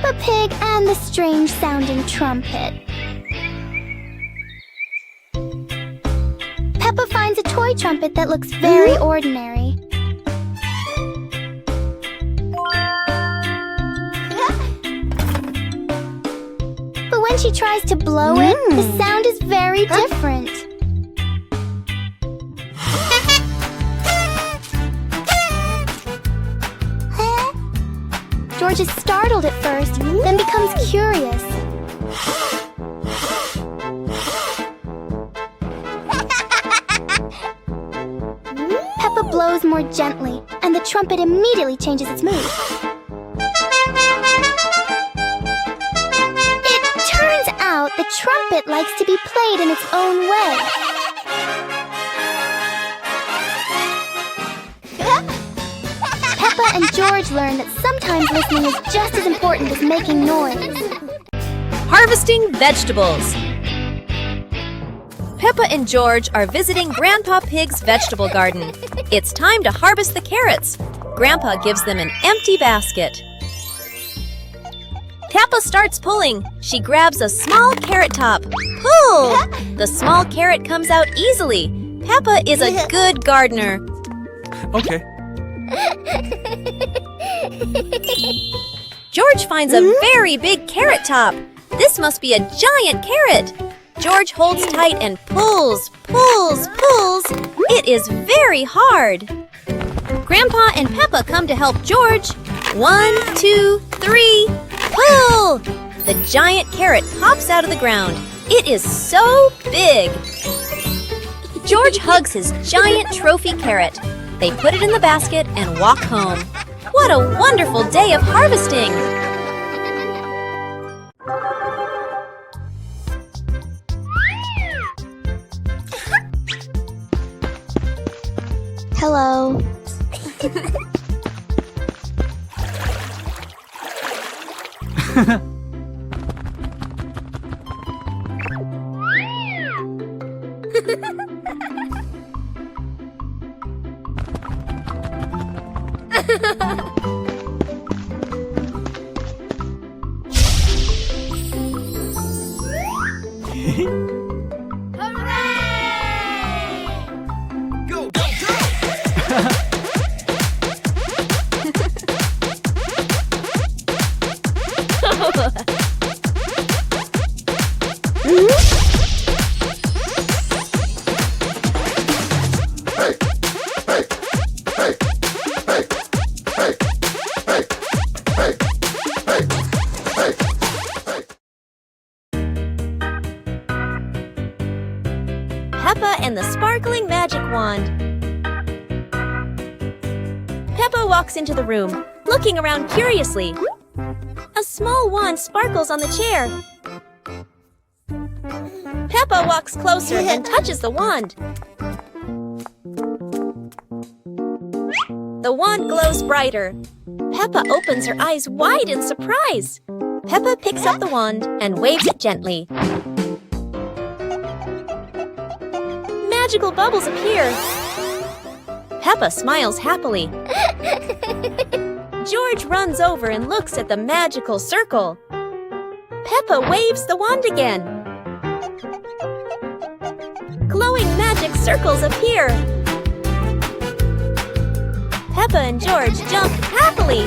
Peppa Pig and the strange-sounding trumpet. Peppa finds a toy trumpet that looks very ordinary. But when she tries to blow it, the sound is very different. George is startled at first, then becomes curious. Peppa blows more gently, and the trumpet immediately changes its mood. It turns out the trumpet likes to be played in its own way. Peppa and George learn that sometimes listening is just as important as making noise. Harvesting vegetables. Peppa and George are visiting Grandpa Pig's vegetable garden. It's time to harvest the carrots. Grandpa gives them an empty basket. Peppa starts pulling. She grabs a small carrot top. Pull! The small carrot comes out easily. Peppa is a good gardener. Okay. George finds a very big carrot top. This must be a giant carrot. George holds tight and pulls, pulls, pulls. It is very hard. Grandpa and Peppa come to help George. 1, 2, 3, pull! The giant carrot pops out of the ground. It is so big. George hugs his giant trophy carrot. They put it in the basket and walk home. What a wonderful day of harvesting! Hello. Go, go, go! Peppa and the sparkling magic wand. Peppa walks into the room, looking around curiously. A small wand sparkles on the chair. Peppa walks closer and touches the wand. The wand glows brighter. Peppa opens her eyes wide in surprise. Peppa picks up the wand and waves it gently. Magical bubbles appear. Peppa smiles happily. George runs over and looks at the magical circle. Peppa waves the wand again. Glowing magic circles appear. Peppa and George jump happily.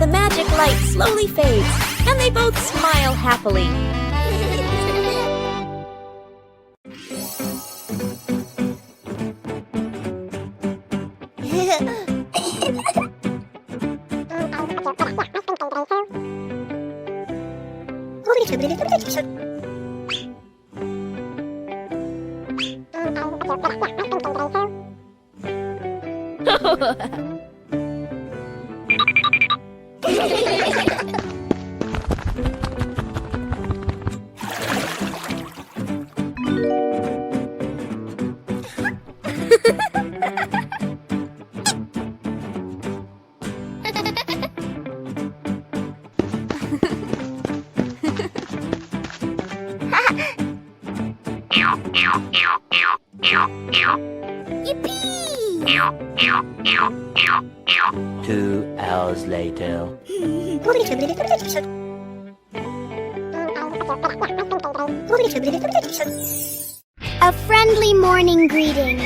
The magic light slowly fades, and they both smile happily. Yippee! 2 hours later. A friendly morning greeting.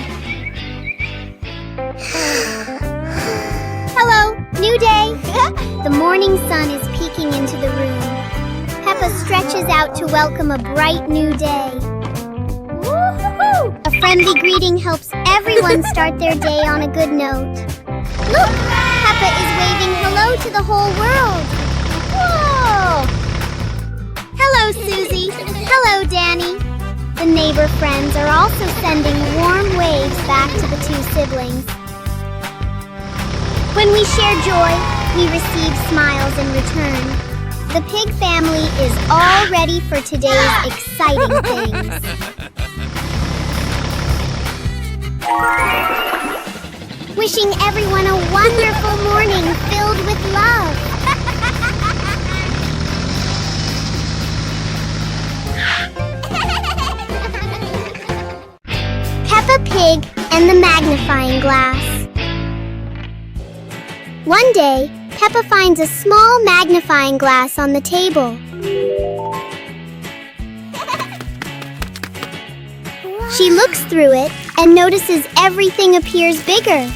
Hello, new day. The morning sun is peeking into the room. Peppa stretches out to welcome a bright new day. Woo-hoo-hoo! A friendly greeting helps everyone start their day on a good note. Look! Peppa is waving hello to the whole world. Whoa! Hello, Susie. Hello, Danny. The neighbor friends are also sending warm waves back to the two siblings. When we share joy, we receive smiles in return. The pig family is all ready for today's exciting things. Wishing everyone a wonderful morning filled with love. Peppa Pig and the magnifying glass. One day, Peppa finds a small magnifying glass on the table. She looks through it and notices everything appears bigger.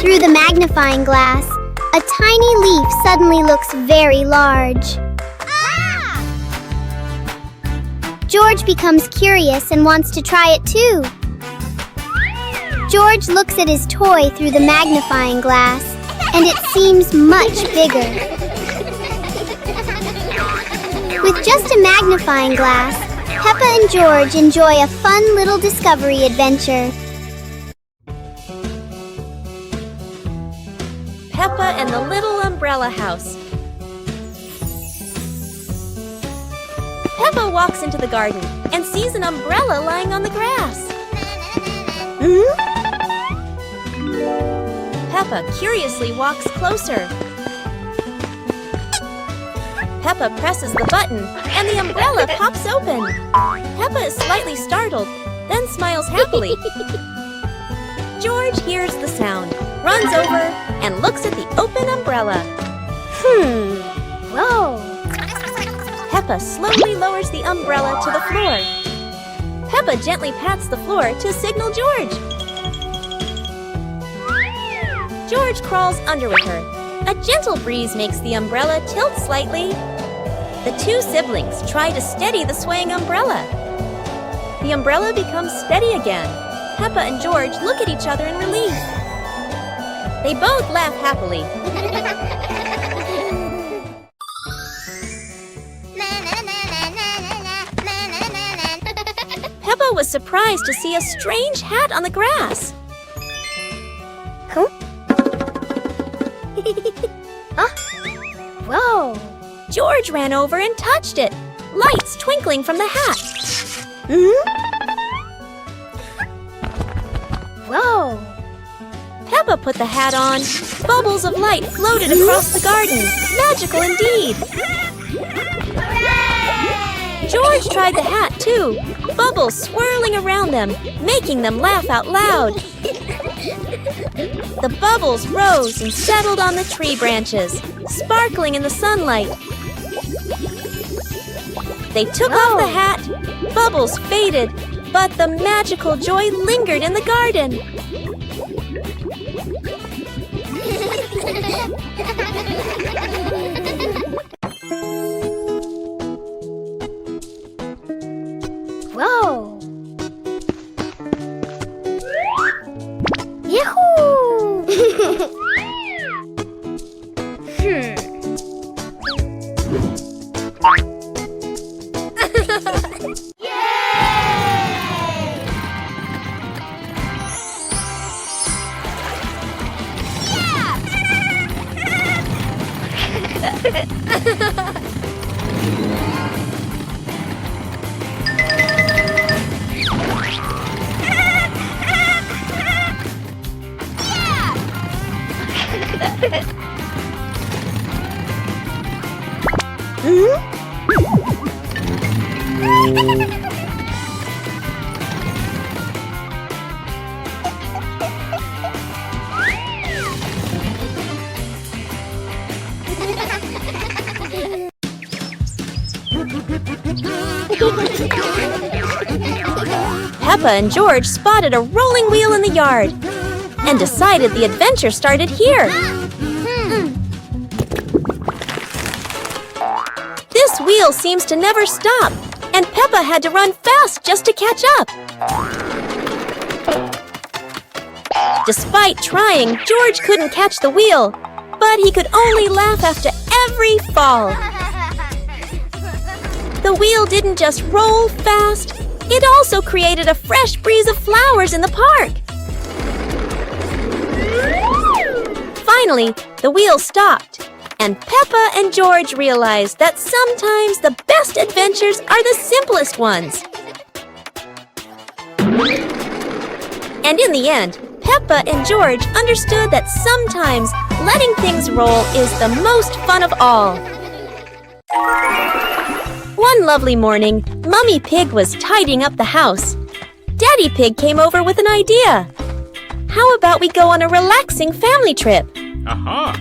Through the magnifying glass, a tiny leaf suddenly looks very large. George becomes curious and wants to try it too. George looks at his toy through the magnifying glass, and it seems much bigger. With just a magnifying glass, Peppa and George enjoy a fun little discovery adventure. Peppa and the Little Umbrella House. Peppa walks into the garden and sees an umbrella lying on the grass. Peppa curiously walks closer. Peppa presses the button and the umbrella pops open. Peppa is slightly startled, then smiles happily. George hears the sound, runs over, and looks at the open umbrella. Whoa! Peppa slowly lowers the umbrella to the floor. Peppa gently pats the floor to signal George. George crawls under with her. A gentle breeze makes the umbrella tilt slightly. The two siblings try to steady the swaying umbrella. The umbrella becomes steady again. Peppa and George look at each other in relief. They both laugh happily. Peppa was surprised to see a strange hat on the grass. Huh? Whoa! George ran over and touched it, lights twinkling from the hat. Whoa! Peppa put the hat on. Bubbles of light floated across the garden. Magical indeed. George tried the hat too. Bubbles swirling around them, making them laugh out loud. The bubbles rose and settled on the tree branches, sparkling in the sunlight. They took off the hat. Bubbles faded, but the magical joy lingered in the garden. Whoa! Yahoo! Peppa and George spotted a rolling wheel in the yard and decided the adventure started here. This wheel seems to never stop, and Peppa had to run fast just to catch up. Despite trying, George couldn't catch the wheel, but he could only laugh after every fall. The wheel didn't just roll fast, it also created a fresh breeze of flowers in the park. Finally, the wheel stopped, and Peppa and George realized that sometimes the best adventures are the simplest ones. And in the end, Peppa and George understood that sometimes letting things roll is the most fun of all. One lovely morning, Mummy Pig was tidying up the house. Daddy Pig came over with an idea. How about we go on a relaxing family trip? Aha!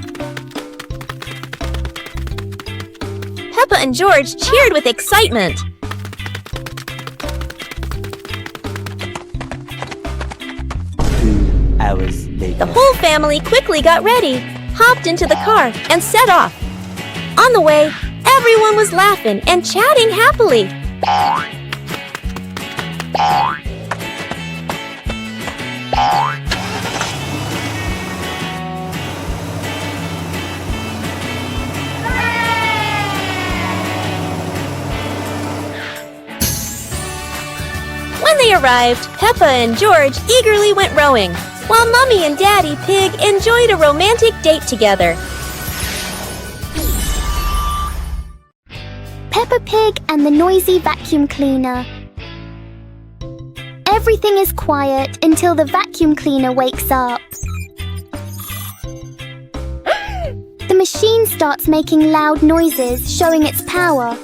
Peppa and George cheered with excitement. 2 hours later. The whole family quickly got ready, hopped into the car, and set off. On the way, everyone was laughing and chatting happily. When they arrived, Peppa and George eagerly went rowing, while Mummy and Daddy Pig enjoyed a romantic date together. Peppa Pig and the noisy vacuum cleaner. Everything is quiet until the vacuum cleaner wakes up. The machine starts making loud noises, showing its power.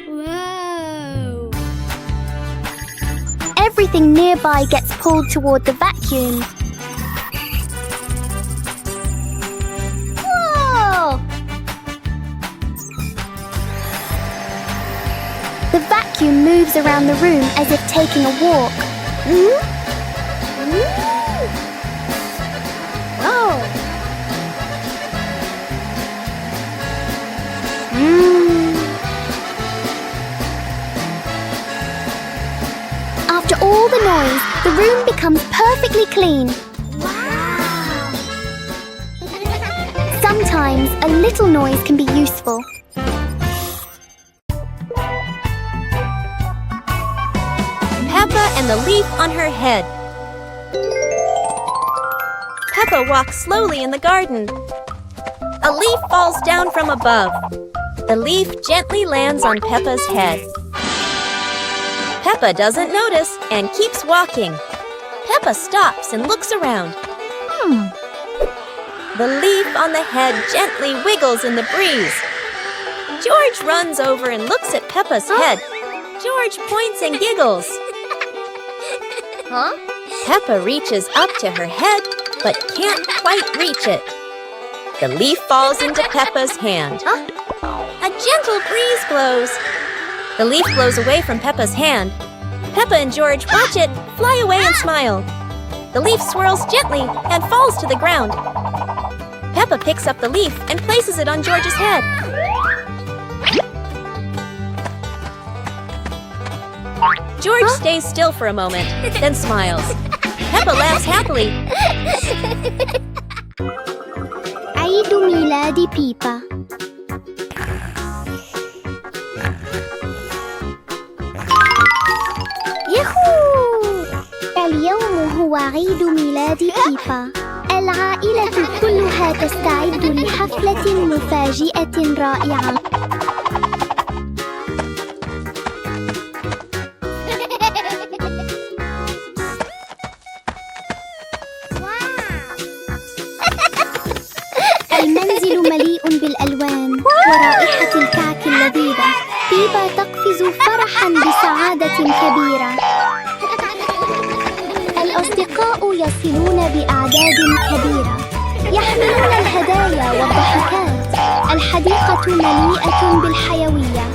Whoa! Everything nearby gets pulled toward the vacuum. Whoa! The vacuum moves around the room as if taking a walk. Whoa! After all the noise, the room becomes perfectly clean. Wow! Sometimes a little noise can be useful. Peppa and the leaf on her head. Peppa walks slowly in the garden. A leaf falls down from above. The leaf gently lands on Peppa's head. Peppa doesn't notice and keeps walking. Peppa stops and looks around. The leaf on the head gently wiggles in the breeze. George runs over and looks at Peppa's head. George points and giggles. Peppa reaches up to her head, but can't quite reach it. The leaf falls into Peppa's hand. A gentle breeze blows. The leaf blows away from Peppa's hand. Peppa and George watch it fly away and smile. The leaf swirls gently and falls to the ground. Peppa picks up the leaf and places it on George's head. George stays still for a moment, then smiles. Peppa laughs happily. عيد ميلاد بيبا. ياهو! اليوم هو عيد ميلاد بيبا. العائلة كلها تستعد لحفلة مفاجئة رائعة. المنزل مليء بالألوان ورائحة الكعك اللذيذة. بيبا تقفز فرحاً بسعادة كبيرة. الأصدقاء يصلون بأعداد كبيرة. يحملون الهدايا والضحكات. الحديث الحديقة مليئة بالحيوية.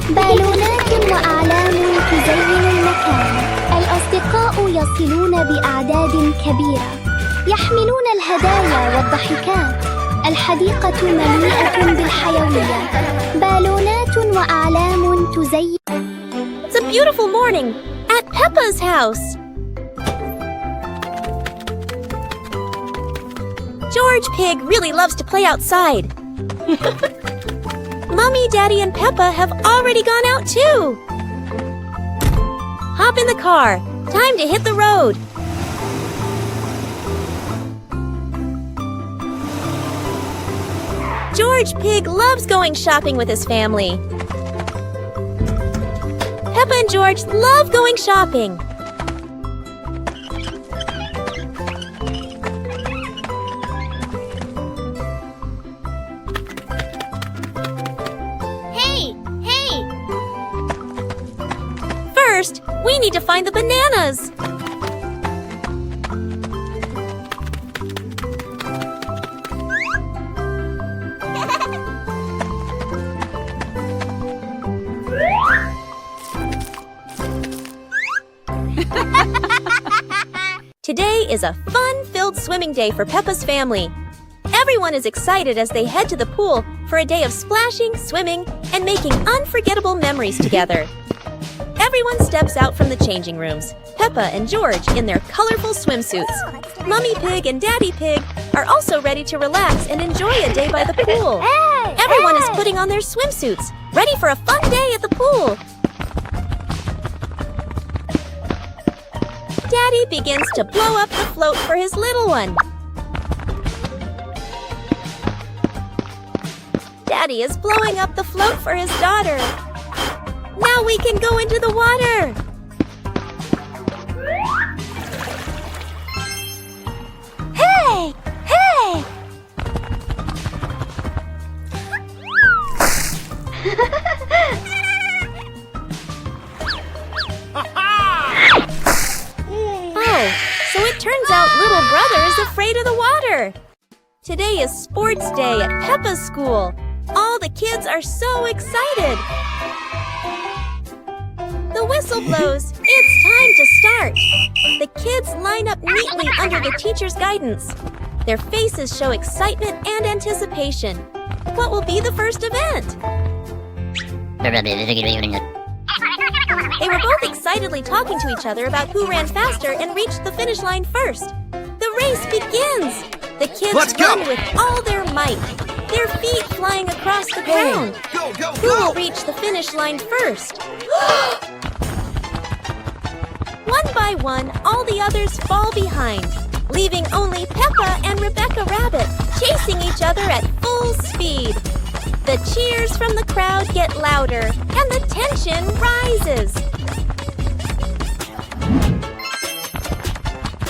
بالونات وأعلام تزين المكان. الأصدقاء يصلون بأعداد كبيرة، يحملون الهدايا والضحكات. الحديقة مليئة بالحيوية. بالونات وأعلام تزين. It's a beautiful morning at Peppa's house. George Pig really loves to play outside. Mommy, Daddy, and Peppa have already gone out too. Hop in the car. Time to hit the road. George Pig loves going shopping with his family. Peppa and George love going shopping. Hey! First, we need to find the bananas. Today is a fun-filled swimming day for Peppa's family. Everyone is excited as they head to the pool for a day of splashing, swimming, and making unforgettable memories together. Everyone steps out from the changing rooms, Peppa and George in their colorful swimsuits. Mummy Pig and Daddy Pig are also ready to relax and enjoy a day by the pool. Everyone is putting on their swimsuits, ready for a fun day at the pool. Daddy begins to blow up the float for his little one. Daddy is blowing up the float for his daughter. Now we can go into the water. Hey! Oh, so it turns out little brother is afraid of the water. Today is sports day at Peppa's school. All the kids are so excited. The whistle blows. It's time to start. The kids line up neatly under the teacher's guidance. Their faces show excitement and anticipation. What will be the first event? They were both excitedly talking to each other about who ran faster and reached the finish line first. The race begins. The kids run with all their might, their feet flying across the ground. Who will reach the finish line first? One by one, all the others fall behind, leaving only Peppa and Rebecca Rabbit chasing each other at full speed. The cheers from the crowd get louder, and the tension rises.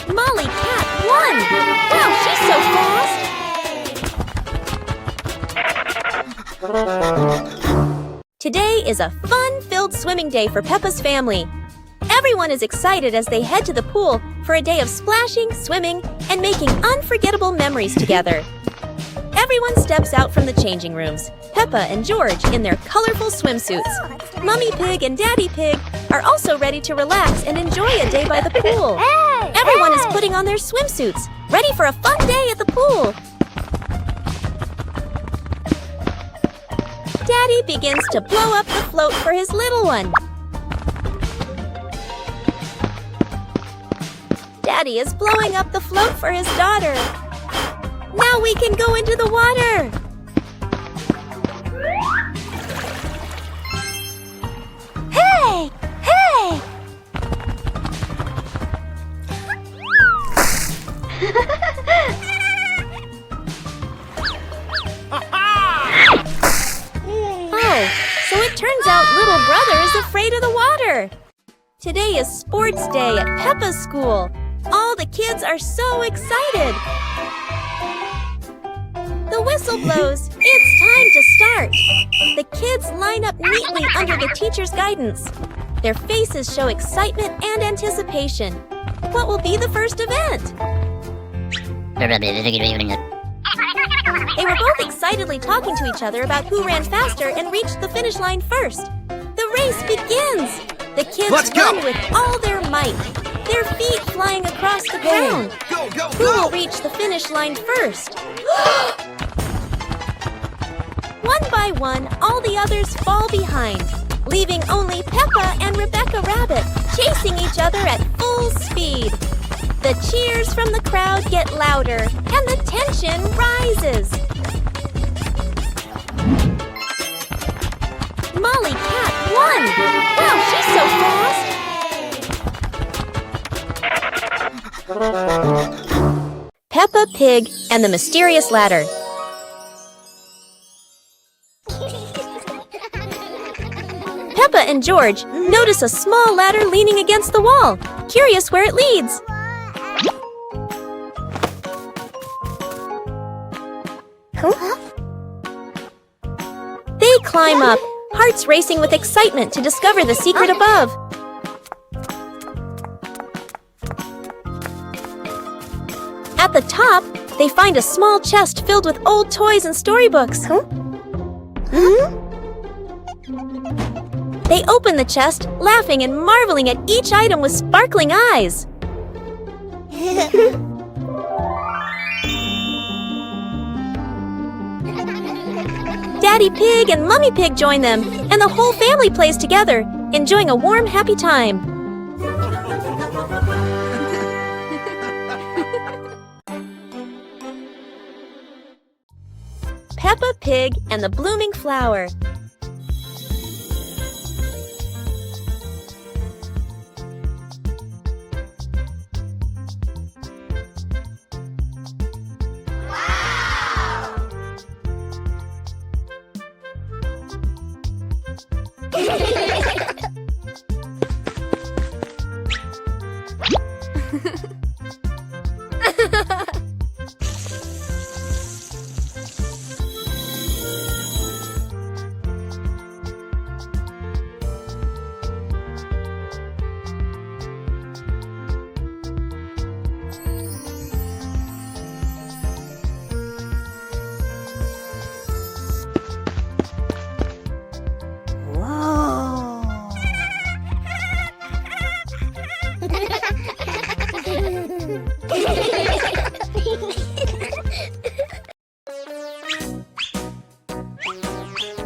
Molly Cat won! Wow, she's so fast! Today is a fun-filled swimming day for Peppa's family. Everyone is excited as they head to the pool for a day of splashing, swimming, and making unforgettable memories together. Everyone steps out from the changing rooms, Peppa and George in their colorful swimsuits. Mummy Pig and Daddy Pig are also ready to relax and enjoy a day by the pool. Everyone is putting on their swimsuits, ready for a fun day at the pool. Daddy begins to blow up the float for his little one. Daddy is blowing up the float for his daughter. Now we can go into the water. Hey! Oh, so it turns out little brother is afraid of the water. Today is sports day at Peppa's school. All the kids are so excited. The whistle blows. It's time to start. The kids line up neatly under the teacher's guidance. Their faces show excitement and anticipation. What will be the first event? They were were both excitedly talking to each other about who ran faster and reached the finish line first. The race begins! The kids run with all their might, their feet flying across the ground. Go, go, Who will reach the finish line first? One by one, all the others fall behind, leaving only Peppa and Rebecca Rabbit chasing each other at full speed. The cheers from the crowd get louder, and the tension rises. Molly Cat won! Wow, she's so fast! Peppa Pig and the Mysterious Ladder. Peppa and George notice a small ladder leaning against the wall, curious where it leads. They climb up, hearts racing with excitement to discover the secret above. At the top, they find a small chest filled with old toys and storybooks. They open the chest, laughing and marveling at each item with sparkling eyes. Daddy Pig and Mummy Pig join them, and the whole family plays together, enjoying a warm, happy time. Peppa Pig and the Blooming Flower.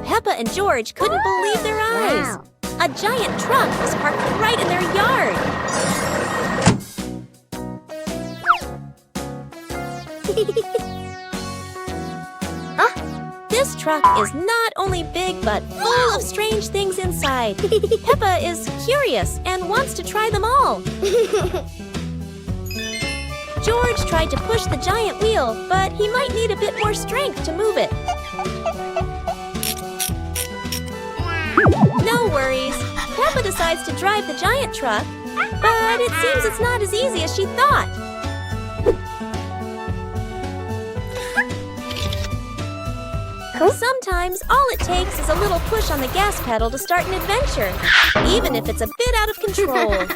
Peppa and George couldn't believe their eyes. A giant truck was parked right in their yard. This truck is not only big but full of strange things inside. Peppa is curious and wants to try them all. George tried to push the giant wheel, but he might need a bit more strength to move it. No worries. Peppa decides to drive the giant truck, but it seems it's not as easy as she thought. Sometimes all it takes is a little push on the gas pedal to start an adventure, even if it's a bit out of control.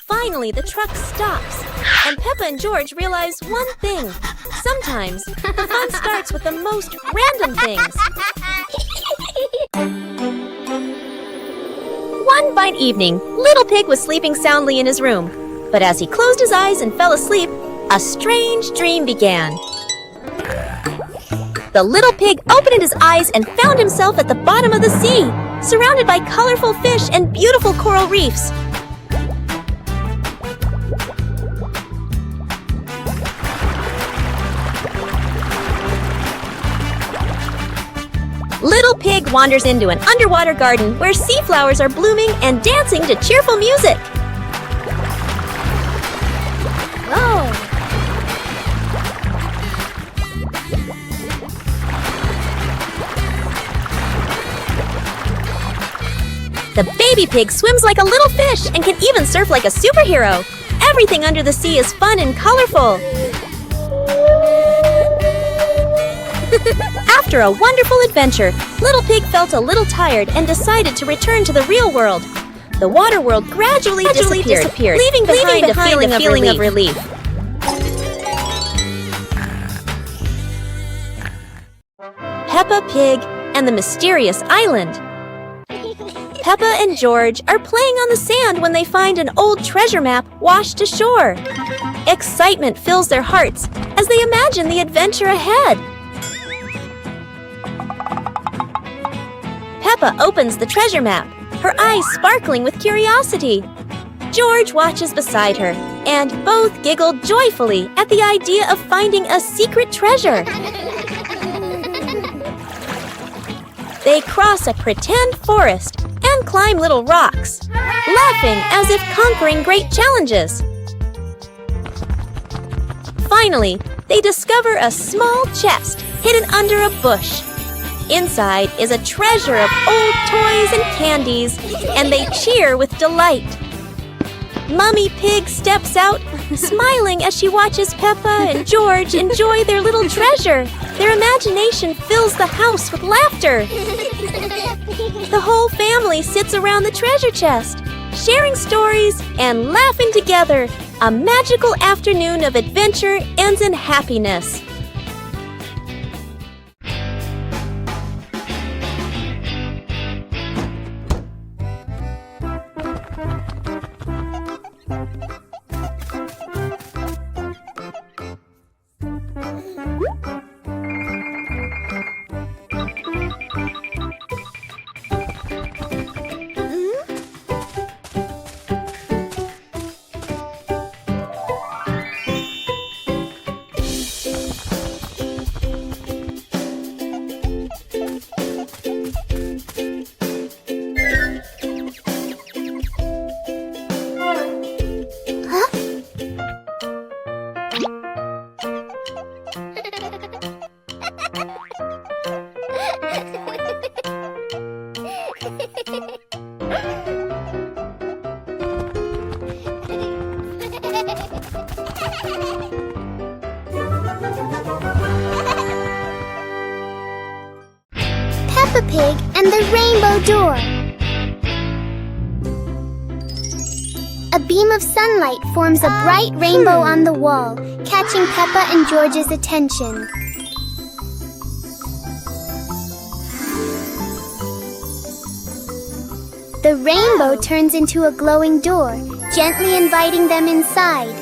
Finally, the truck stops, and Peppa and George realize one thing. Sometimes, the fun starts with the most random things. One fine evening, Little Pig was sleeping soundly in his room. But as he closed his eyes and fell asleep, a strange dream began. The little pig opened his eyes and found himself at the bottom of the sea, surrounded by colorful fish and beautiful coral reefs. Little Pig wanders into an underwater garden where sea flowers are blooming and dancing to cheerful music. Whoa! The baby pig swims like a little fish and can even surf like a superhero. Everything under the sea is fun and colorful. After a wonderful adventure, Little Pig felt a little tired and decided to return to the real world. The water world gradually disappeared, leaving behind a feeling of relief. Peppa Pig and the Mysterious Island. Peppa and George are playing on the sand when they find an old treasure map washed ashore. Excitement fills their hearts as they imagine the adventure ahead. Peppa opens the treasure map, her eyes sparkling with curiosity. George watches beside her, and both giggle joyfully at the idea of finding a secret treasure. They cross a pretend forest and climb little rocks, laughing as if conquering great challenges. Finally, they discover a small chest hidden under a bush. Inside is a treasure of old toys and candies, and they cheer with delight. Mummy Pig steps out, smiling as she watches Peppa and George enjoy their little treasure. Their imagination fills the house with laughter. The whole family sits around the treasure chest, sharing stories and laughing together. A magical afternoon of adventure ends in happiness. Peppa Pig and the Rainbow Door. A beam of sunlight forms a bright rainbow on the wall, catching Peppa and George's attention. The rainbow turns into a glowing door, gently inviting them inside.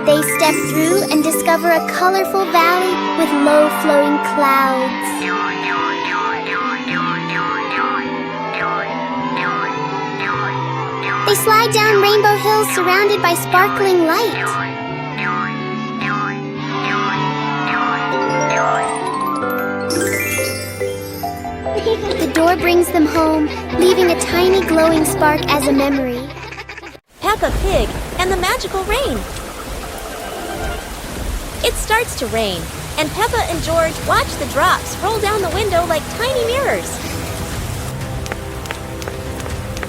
They step through and discover a colorful valley with low-flowing clouds. They slide down Rainbow Hill surrounded by sparkling light. The door brings them home, leaving a tiny glowing spark as a memory. Peppa Pig and the magical rain. It starts to rain, and Peppa and George watch the drops roll down the window like tiny mirrors.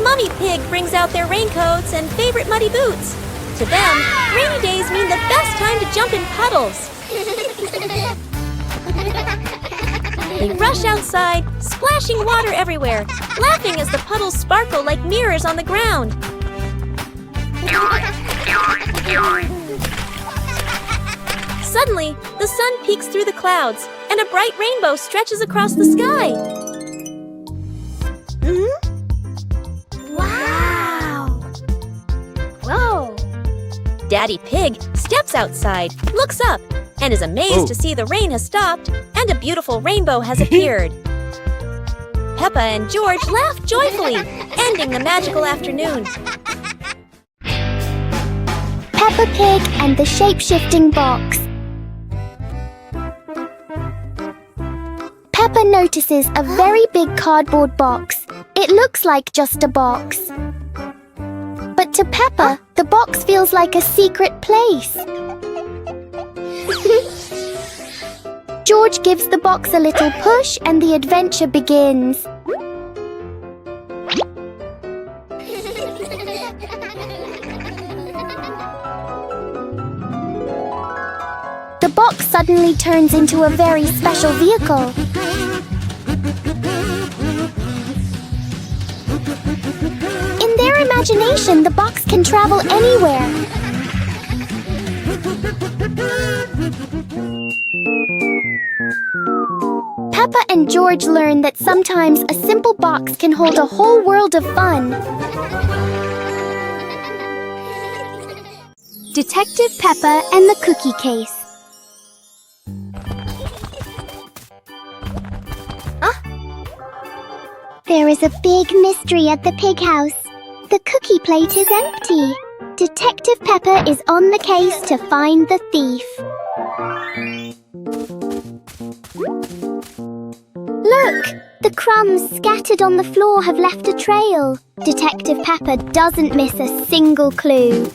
Mummy Pig brings out their raincoats and favorite muddy boots. To them, rainy days mean the best time to jump in puddles. They rush outside, splashing water everywhere, laughing as the puddles sparkle like mirrors on the ground. Suddenly, the sun peeks through the clouds, and a bright rainbow stretches across the sky. Wow! Whoa! Daddy Pig steps outside, looks up, and is amazed to see the rain has stopped and a beautiful rainbow has appeared. Peppa and George laugh joyfully, ending the magical afternoon. Peppa Pig and the shape-shifting box. Peppa notices a very big cardboard box. It looks like just a box. But to Peppa, the box feels like a secret place. George gives the box a little push and the adventure begins. The box suddenly turns into a very special vehicle. In their imagination, imagination, the box can travel anywhere. Peppa and George learn that sometimes a simple box can hold a whole world of fun. Detective Peppa and the Cookie Case. There is a big mystery at the pig house. The cookie plate is empty. Detective Peppa is on the case to find the thief. Look! The crumbs scattered on the floor have left a trail. Detective Peppa doesn't miss a single clue.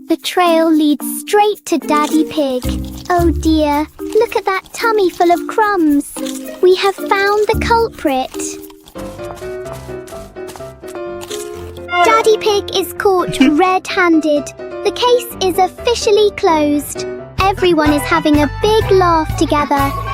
The trail leads straight to Daddy Pig. Oh dear, look at that tummy full of crumbs. We have found the culprit. Daddy Pig is caught red-handed. The case is officially closed. Everyone is having a big laugh together.